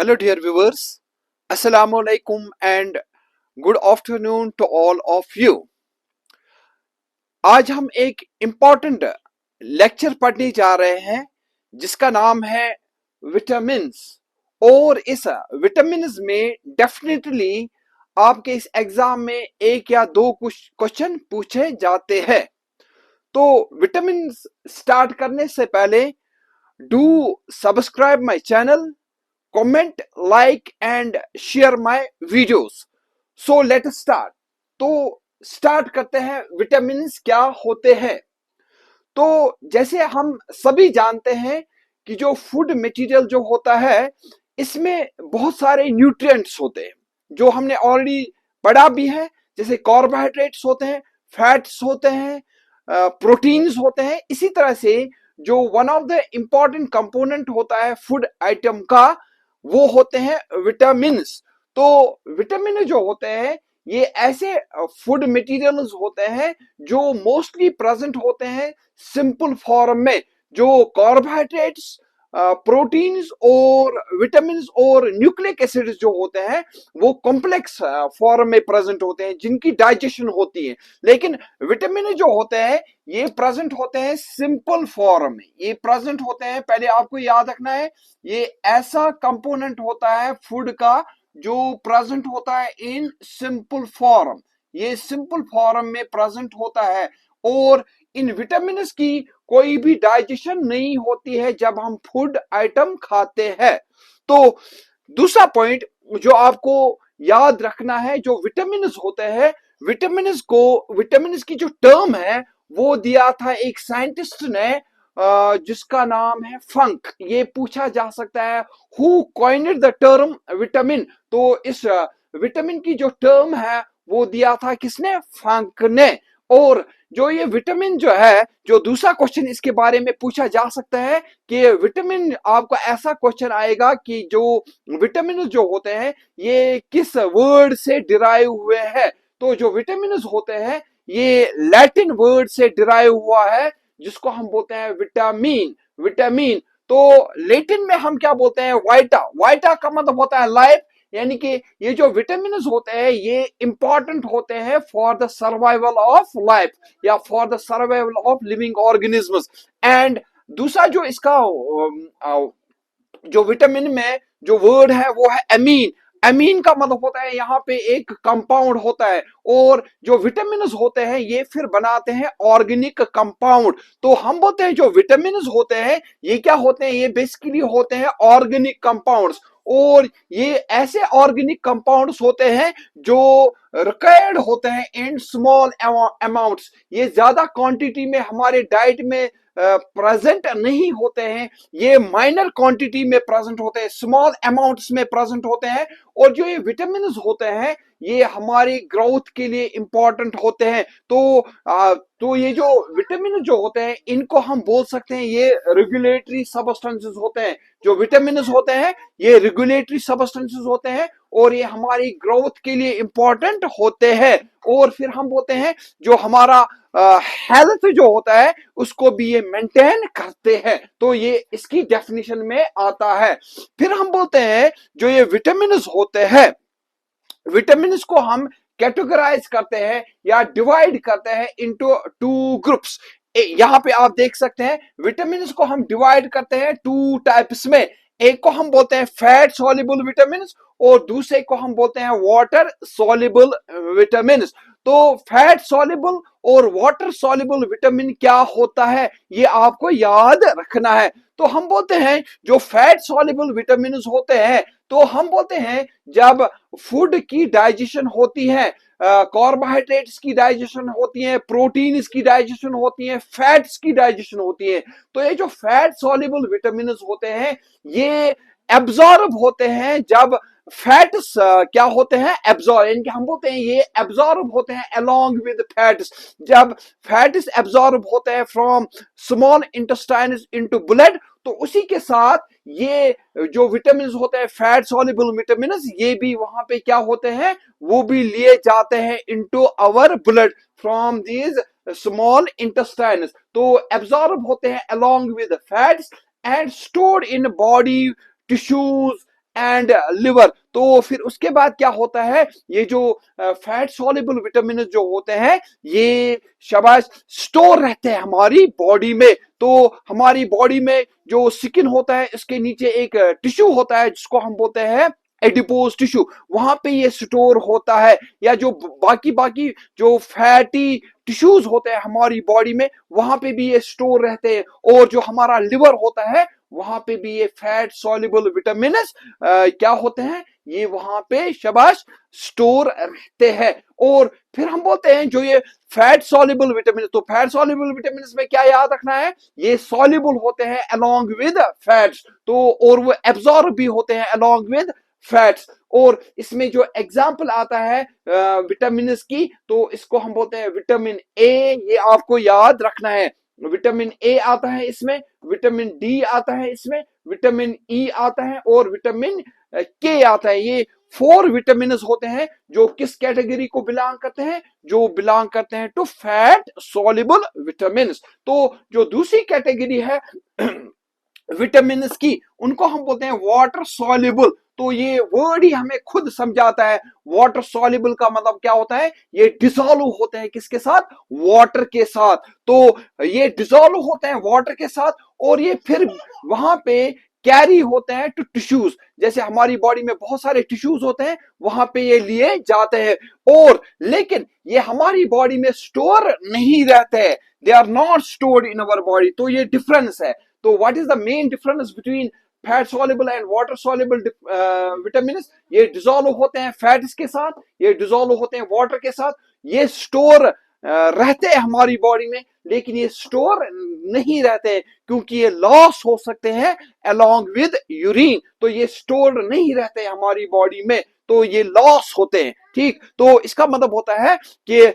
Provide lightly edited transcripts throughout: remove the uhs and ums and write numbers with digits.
Hello, dear viewers. Assalamu alaikum and good afternoon to all of you. आज हम एक important lecture पढ़ने जा रहे हैं जिसका नाम है विटामिन्स। और इस विटामिन्स में डेफिनेटली आपके इस एग्जाम में एक या दो कुछ क्वेश्चन पूछे जाते हैं। तो विटामिन्स स्टार्ट करने से पहले do subscribe my channel, comment, like and share my videos. So let start. तो स्टार्ट करते हैं, विटामिन्स क्या होते हैं। तो जैसे हम सभी जानते हैं कि जो फूड मटेरियल जो होता है इसमें बहुत सारे न्यूट्रिएंट्स होते हैं जो हमने ऑलरेडी पढ़ा भी है। जैसे कार्बोहाइड्रेट्स होते हैं, फैट्स होते हैं, प्रोटीन्स होते हैं। इसी तरह से जो one of the important component होता है फूड आइटम का, वो होते हैं विटामिन्स। तो विटामिन जो होते हैं ये ऐसे फूड मटेरियल्स होते हैं जो मोस्टली प्रेजेंट होते हैं सिंपल फॉर्म में। जो कार्बोहाइड्रेट्स, प्रोटीन्स और विटामिन्स और न्यूक्लिक एसिड्स जो होते हैं वो कॉम्प्लेक्स फॉर्म में प्रेजेंट होते हैं जिनकी डाइजेशन होती है। लेकिन विटामिन जो होते हैं ये प्रेजेंट होते हैं सिंपल फॉर्म में। ये प्रेजेंट होते हैं, पहले आपको याद रखना है, ये ऐसा कंपोनेंट होता है फूड का जो प्रेजेंट होता है इन सिंपल फॉर्म। ये सिंपल फॉर्म में प्रेजेंट होता है और इन विटामिन्स की कोई भी डाइजेशन नहीं होती है जब हम फूड आइटम खाते हैं। तो दूसरा पॉइंट जो आपको याद रखना है, जो विटामिन्स होते हैं, विटामिन्स की जो टर्म है वो दिया था एक साइंटिस्ट ने जिसका नाम है फंक। ये पूछा जा सकता है who coined the term vitamin. तो इस विटामिन की जो टर्म है वो दिया था किसने? फंक ने। और जो ये विटामिन जो है, जो दूसरा क्वेश्चन इसके बारे में पूछा जा सकता है कि विटामिन, आपको ऐसा क्वेश्चन आएगा कि जो विटामिन जो होते हैं ये किस वर्ड से डिराइव हुए हैं। तो जो विटामिन होते हैं ये लैटिन वर्ड से डिराइव हुआ है जिसको हम बोलते हैं विटामिन। विटामिन तो लैटिन में हम क्या बोलते हैं? वाइटा। वाइटा का मतलब होता है लाइफ, यानी कि ये जो विटामिन होते हैं ये इंपॉर्टेंट होते हैं for the survival of life या for the survival of living organisms. And दूसरा जो इसका जो विटामिन में जो वर्ड है वो है अमीन। अमीन का मतलब होता है यहाँ पे एक कंपाउंड होता है और जो विटामिन होते हैं ये फिर बनाते हैं ऑर्गेनिक कंपाउंड। तो हम बोलते हैं जो विटामिन होते हैं ये क्या होते हैं? ये बेसिकली होते हैं ऑर्गेनिक कंपाउंड्स। और ये ऐसे ऑर्गेनिक कंपाउंड्स होते हैं जो रिक्वायर्ड होते हैं इन स्मॉल अमाउंट्स। ये ज्यादा क्वांटिटी में हमारे डाइट में प्रेजेंट नहीं होते हैं, ये माइनर क्वांटिटी में प्रेजेंट होते हैं, स्मॉल अमाउंट्स में प्रेजेंट होते हैं। और जो ये विटामिन होते हैं ये हमारी ग्रोथ के लिए इंपॉर्टेंट होते हैं। तो ये जो विटामिन जो होते हैं इनको हम बोल सकते हैं ये रेगुलेटरी सबस्टेंसेस होते हैं। जो विटामिन होते हैं ये रेगुलेटरी सबस्टेंसेस होते हैं और ये हमारी ग्रोथ के लिए इंपॉर्टेंट होते हैं। और फिर हम बोलते हैं जो हमारा हेल्थ जो होता है उसको भी ये मेंटेन करते हैं। तो ये इसकी डेफिनेशन में आता है। फिर हम बोलते हैं जो ये विटामिन होते हैं, विटामिन को हम कैटेगराइज करते हैं या डिवाइड करते हैं इनटू टू ग्रुप्स। यहां पे आप देख सकते हैं विटामिन को हम डिवाइड करते हैं टू टाइप्स में। एक को हम बोलते हैं फैट सॉल्युबल विटामिन और दूसरे को हम बोलते हैं वाटर सॉल्युबल विटामिन। तो फैट सॉल्युबल और वाटर सॉल्युबल विटामिन क्या होता है ये आपको याद रखना है। तो हम बोलते हैं जो फैट सॉल्युबल विटामिन होते हैं, तो हम बोलते हैं जब फूड की डाइजेशन होती है, कार्बोहाइड्रेट्स की डाइजेशन होती है, प्रोटीन्स की डाइजेशन होती है, फैट्स की डाइजेशन होती है। तो ये जो फैट सॉल्युबल विटामिन होते हैं ये एब्जॉर्ब होते हैं जब फैट्स क्या होते हैं? एब्जॉर्ब, यानी कि हम बोलते हैं ये एब्जॉर्ब होते हैं अलोंग विद फैट्स। जब फैट्स एब्जॉर्ब होते हैं from small intestine into blood, तो उसी के साथ ये जो विटामिन होते हैं फैट सॉल्युबल विटामिन ये भी वहां पे क्या होते हैं? वो भी लिए जाते हैं into our blood from these small intestine. तो एब्जॉर्ब होते हैं along with fats and stored in body tissues and liver. तो फिर उसके बाद क्या होता है, ये जो फैट सॉल्युबल विटामिन जो होते हैं ये शाबाश स्टोर रहते हैं हमारी बॉडी में। तो हमारी बॉडी में जो स्किन होता है इसके नीचे एक टिश्यू होता है जिसको हम बोलते हैं एडिपोज टिश्यू, वहां पे ये स्टोर होता है। या जो बाकी बाकी जो फैटी टिश्यूज होते हैं हमारी बॉडी में वहां पे भी ये स्टोर रहते हैं। और जो हमारा लिवर होता है वहां पे भी ये फैट सॉल्युबल विटामिन क्या होते हैं, ये वहां पे शाबाश स्टोर रहते हैं। और फिर हम बोलते हैं जो ये फैट सॉल्युबल विटामिन, तो फैट सॉल्युबल विटामिन में क्या याद रखना है, ये सॉल्युबल होते हैं अलोंग विद फैट्स, तो और वो एब्जॉर्ब भी होते हैं अलोंग विद फैट्स। और इसमें जो एग्जाम्पल आता है विटामिन की, तो इसको हम बोलते हैं विटामिन ए, ये आपको याद रखना है। विटामिन ए आता है इसमें, विटामिन डी आता है इसमें, विटामिन ई आता है और विटामिन के आता है। ये 4 विटामिन होते हैं जो किस कैटेगरी को बिलोंग करते हैं, जो बिलोंग करते हैं टू फैट सॉल्युबल विटामिन। तो जो दूसरी कैटेगरी है विटामिन की, उनको हम बोलते हैं वाटर सॉल्युबल। तो ये वर्ड ही हमें खुद समझाता है, वाटर सॉल्युबल का मतलब क्या होता है, ये डिसॉल्व होते हैं किसके साथ, वाटर के साथ। तो ये डिसॉल्व होते हैं वाटर के साथ और ये फिर वहां पे कैरी होते हैं टू टिश्यूज, जैसे हमारी बॉडी में बहुत सारे टिश्यूज होते हैं वहां पे ये लिए जाते हैं। और लेकिन ये हमारी बॉडी में स्टोर नहीं रहते हैं, they are not stored in our body. तो ये डिफरेंस है। तो what is the main difference between fat soluble and water soluble vitamin, ये डिसॉल्व होते हैं फैट्स के साथ, ये डिसॉल्व होते हैं वाटर के साथ, ये स्टोर रहते हैं हमारी बॉडी में, लेकिन ये स्टोर नहीं रहते क्योंकि ये लॉस हो सकते हैं अलोंग विद यूरिन। तो ये स्टोर नहीं रहते हमारी बॉडी में, तो ये लॉस होते हैं। ठीक, तो इसका मतलब होता है कि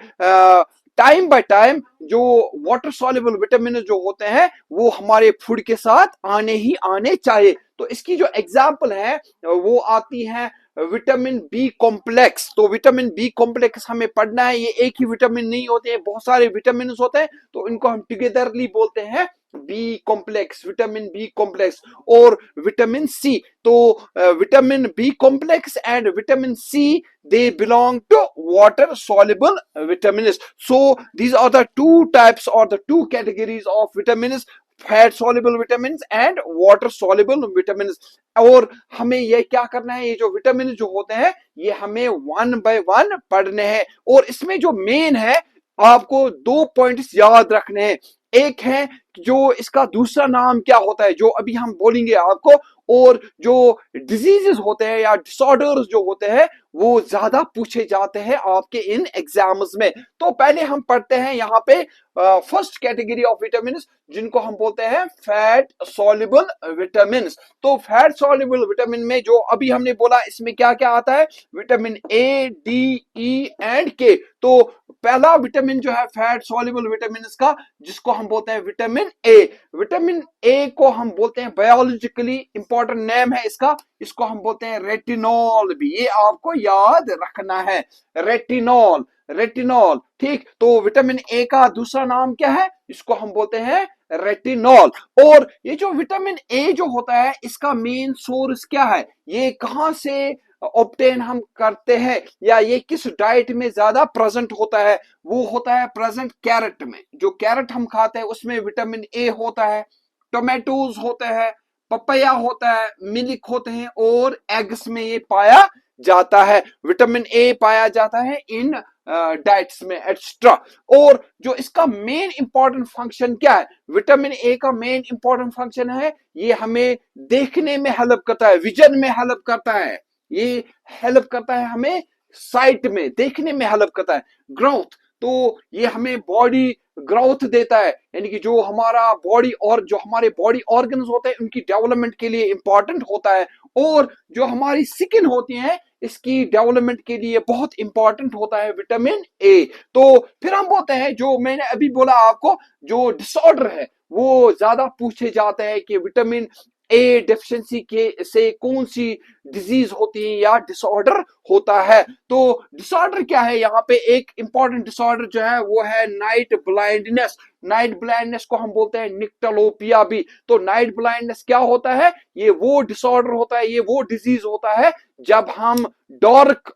टाइम बाय टाइम जो वाटर सॉल्युबल विटामिन जो होते हैं वो हमारे फूड के साथ आने ही आने चाहिए। तो इसकी जो एग्जाम्पल है वो आती है विटामिन बी कॉम्प्लेक्स। तो विटामिन बी कॉम्प्लेक्स हमें पढ़ना है, ये एक ही विटामिन नहीं होते हैं, बहुत सारे विटामिन होते हैं, तो इनको हम टुगेदरली बोलते हैं B complex, vitamin B complex. और विटामिन सी, तो vitamin B complex and vitamin C they belong to water soluble vitamins. So these are the two types or the two categories of vitamins, fat soluble vitamins and water soluble vitamins. और हमें ये क्या करना है, ये जो vitamin जो होते हैं ये हमें 1 by 1 पढ़ने हैं। और इसमें जो मेन है आपको 2 पॉइंट्स याद रखने हैं। एक है जो इसका दूसरा नाम क्या होता है जो अभी हम बोलेंगे आपको, और जो डिजीजेस होते हैं या डिसऑर्डर्स जो होते हैं वो ज्यादा पूछे जाते हैं आपके इन एग्जाम्स में। तो पहले हम पढ़ते हैं यहाँ पे फर्स्ट कैटेगरी ऑफ विटामिन जिनको हम बोलते हैं फैट सॉल्युबल विटामिन। तो फैट सॉल्युबल विटामिन में जो अभी हमने बोला इसमें क्या क्या आता है, vitamin A, D, E and के। तो पहला विटामिन जो है फैट सॉल्युबल विटामिन का, जिसको हम बोलते हैं विटामिन ए। विटामिन ए को हम बोलते हैं बायोलॉजिकली इंपॉर्टेंट नेम है इसका, इसको हम बोलते हैं रेटिनॉल भी, ये आपको याद रखना है, रेटिनॉल, रेटिनॉल। ठीक, तो विटामिन ए का दूसरा नाम क्या है, इसको हम बोलते हैं रेटिनॉल। और ये जो विटामिन ए जो होता है इसका मेन सोर्स क्या है, ये कहां से ऑब्टेन हम करते हैं या ये किस डाइट में ज्यादा प्रेजेंट होता है, वो होता है प्रेजेंट कैरेट में। जो कैरेट हम खाते हैं उसमें विटामिन ए होता है, टोमेटोज होते हैं, पपैया होता है, मिल्क होते हैं और एग्स में ये पाया जाता है, विटामिन ए पाया जाता है इन डाइट्स में एक्स्ट्रा। और जो इसका मेन इंपॉर्टेंट फंक्शन क्या है, विटामिन ए का मेन इंपॉर्टेंट फंक्शन है ये हमें देखने में हेल्प करता है, विजन में हेल्प करता है, ये हेल्प करता है हमें साइट में देखने में हेल्प करता है, ग्रोथ। तो ये हमें बॉडी ग्रोथ देता है, यानी कि जो हमारा बॉडी और जो हमारे बॉडी ऑर्गन्स होते हैं उनकी डेवलपमेंट के लिए इंपॉर्टेंट होता है। और जो हमारी स्किन होती है इसकी डेवलपमेंट के लिए बहुत इंपॉर्टेंट होता है विटामिन ए। तो फिर हम बोलते हैं जो मैंने अभी बोला आपको, जो डिसऑर्डर है वो ज्यादा पूछे जाते हैं कि विटामिन ए डेफिशिएंसी के से कौन सी डिजीज होती है या डिसऑर्डर होता है। तो डिसऑर्डर क्या है, यहाँ पे एक इंपॉर्टेंट डिसऑर्डर जो है वो है नाइट ब्लाइंडनेस। नाइट ब्लाइंडनेस को हम बोलते हैं निक्टलोपिया भी। तो नाइट ब्लाइंडनेस क्या होता है, ये वो डिसऑर्डर होता है, ये वो डिजीज होता है जब हम डार्क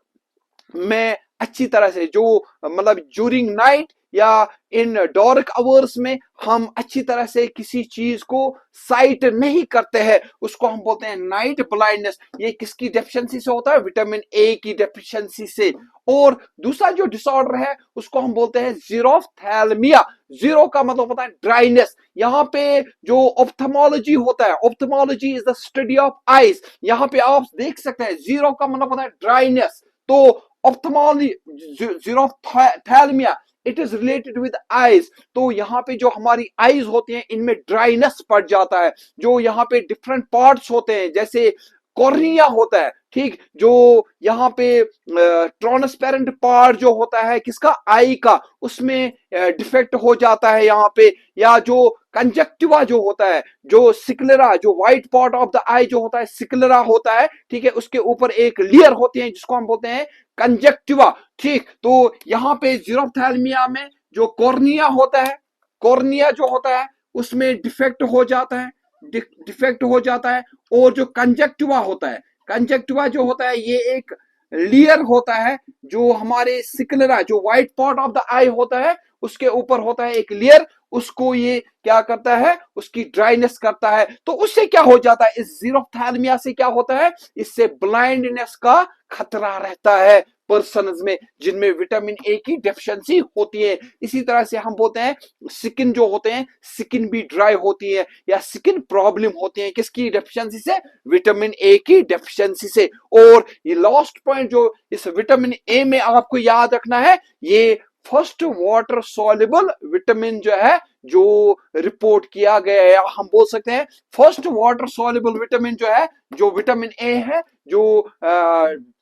में अच्छी तरह से, जो मतलब ड्यूरिंग नाइट या इन डार्क आवर्स में हम अच्छी तरह से किसी चीज को साइट नहीं करते हैं, उसको हम बोलते हैं नाइट ब्लाइंडनेस। ये किसकी डेफिशिएंसी से होता है, विटामिन ए की डेफिशिएंसी से। और दूसरा जो डिसऑर्डर है उसको हम बोलते हैं जीरोफ्थैल्मिया। जीरो का मतलब होता है ड्राइनेस। यहाँ पे जो ऑप्थेमोलॉजी होता है, ophthalmology is the study of eyes. यहाँ पे आप देख सकते हैं जीरो का मतलब होता है ड्राइनेस। तो ophthalmology, xerophthalmia, it is related with eyes. तो यहाँ पे जो हमारी आईज होती हैं इनमें ड्राइनेस पड़ जाता है। जो यहाँ पे डिफरेंट पार्ट्स होते हैं, जैसे कॉर्निया होता है, ठीक, जो यहाँ पे ट्रांसपेरेंट पार्ट जो होता है किसका, आई का, उसमें डिफेक्ट हो जाता है यहाँ पे। या जो कंजक्टिवा जो होता है, जो सिक्लेरा, जो व्हाइट पार्ट ऑफ द आई जो होता है सिक्लेरा होता है, ठीक है, उसके ऊपर एक लेयर होती है जिसको हम बोलते हैं कंजक्टिवा। ठीक, तो यहाँ पे जीरोफ्थैल्मिया में जो कॉर्निया होता है, कॉर्निया जो होता है उसमें डिफेक्ट हो जाता है, डिफेक्ट हो जाता है। और जो कंजक्टिवा होता है, कंजक्टिवा जो होता है ये एक लेयर होता है जो हमारे सिक्लेरा, जो व्हाइट पार्ट ऑफ द आई होता है उसके ऊपर होता है एक लेयर, उसको ये क्या करता है, उसकी ड्राइनेस करता है। तो उससे क्या हो जाता है, इस जीरोफ्थैल्मिया से क्या होता है, इससे ब्लाइंडनेस का खतरा रहता है पर्सन्स में जिनमें विटामिन ए की डेफिशिएंसी होती है। इसी तरह से हम बोलते हैं स्किन जो होते हैं, स्किन भी ड्राई होती है या स्किन प्रॉब्लम होती है, किसकी डेफिशिएंसी से, विटामिन ए की डेफिशिएंसी से। और ये लास्ट पॉइंट जो इस विटामिन ए में आपको याद रखना है, ये फर्स्ट वाटर सॉल्युबल विटामिन जो है, जो रिपोर्ट किया गया है, हम बोल सकते हैं फर्स्ट वाटर सॉल्युबल विटामिन जो है, जो विटामिन ए है, जो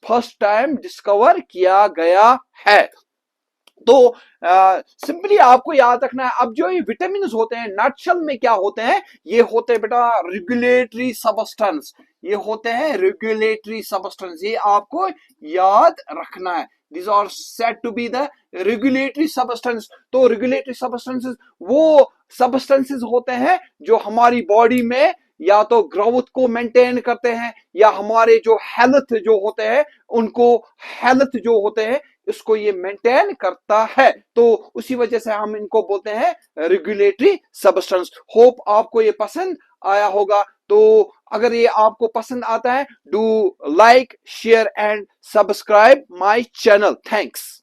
फर्स्ट टाइम डिस्कवर किया गया है। तो सिंपली आपको याद रखना है। अब जो ये विटामिन होते हैं नटशल में क्या होते हैं, ये होते हैं बेटा रेगुलेटरी सबस्टेंस। ये होते हैं रेगुलेटरी सबस्टेंस, ये आपको याद रखना है। These are said to be the regulatory substance। तो रेगुलेटरी सबस्टेंसेस वो सबस्टेंसेस होते हैं जो हमारी बॉडी में या तो ग्रोथ को मेंटेन करते हैं या हमारे जो हेल्थ जो होते हैं उनको, हेल्थ जो होते हैं इसको ये मेंटेन करता है। तो उसी वजह से हम इनको बोलते हैं रेगुलेटरी सबस्टेंस। होप आपको ये पसंद आया होगा। तो अगर ये आपको पसंद आता है, do like, share and subscribe my channel. Thanks.